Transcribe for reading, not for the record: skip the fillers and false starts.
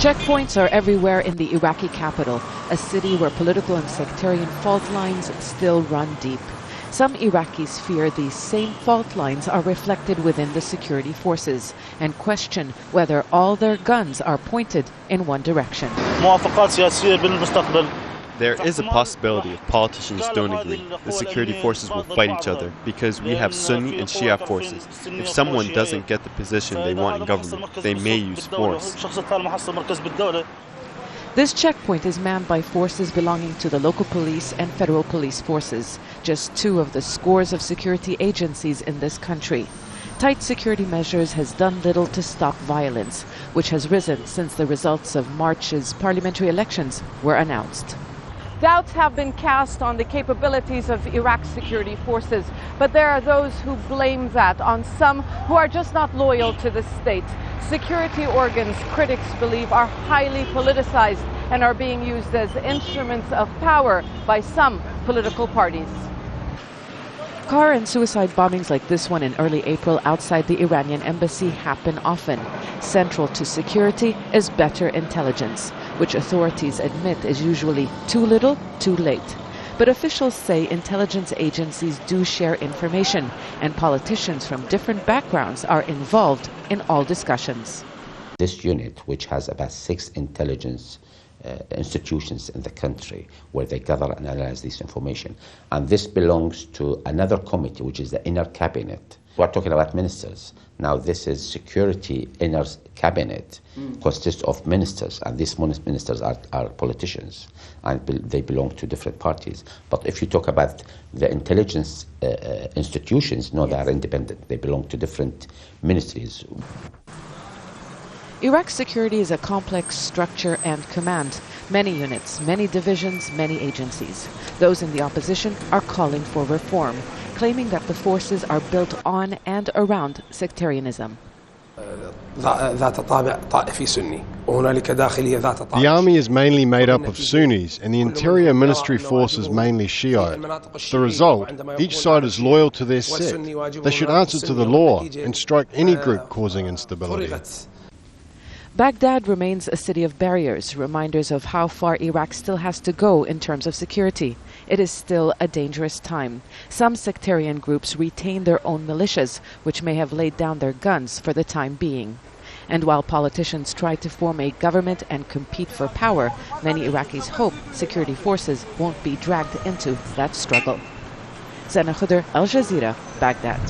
Checkpoints are everywhere in the Iraqi capital, a city where political and sectarian fault lines still run deep. Some Iraqis fear these same fault lines are reflected within the security forces and question whether all their guns are pointed in one direction. There is a possibility if politicians don't agree, the security forces will fight each other because we have Sunni and Shia forces. If someone doesn't get the position they want in government, they may use force. This checkpoint is manned by forces belonging to the local police and federal police forces, just two of the scores of security agencies in this country. Tight security measures has done little to stop violence, which has risen since the results of March's parliamentary elections were announced. Doubts have been cast on the capabilities of Iraq's security forces, but there are those who blame that on some who are just not loyal to the state. Security organs, critics believe, are highly politicized and are being used as instruments of power by some political parties. Car and suicide bombings like this one in early April outside the Iranian embassy happen often. Central to security is better intelligence, which authorities admit is usually too little, too late. But officials say intelligence agencies do share information, and politicians from different backgrounds are involved in all discussions. This unit, which has about 6 intelligence institutions in the country where they gather and analyze this information, and this belongs to another committee, which is the inner cabinet. We're talking about ministers. Now this is security inner cabinet, consists of ministers, and these ministers are politicians, and they belong to different parties. But if you talk about the intelligence institutions, no, they are independent. They belong to different ministries. Iraq's security is a complex structure and command. Many units, many divisions, many agencies. Those in the opposition are calling for reform, claiming that the forces are built on and around sectarianism. The army is mainly made up of Sunnis, and the Interior Ministry force is mainly Shiite. The result, each side is loyal to their sect. They should answer to the law and strike any group causing instability. Baghdad remains a city of barriers, reminders of how far Iraq still has to go in terms of security. It is still a dangerous time. Some sectarian groups retain their own militias, which may have laid down their guns for the time being. And while politicians try to form a government and compete for power, many Iraqis hope security forces won't be dragged into that struggle. Zeina Khodr, Al Jazeera, Baghdad.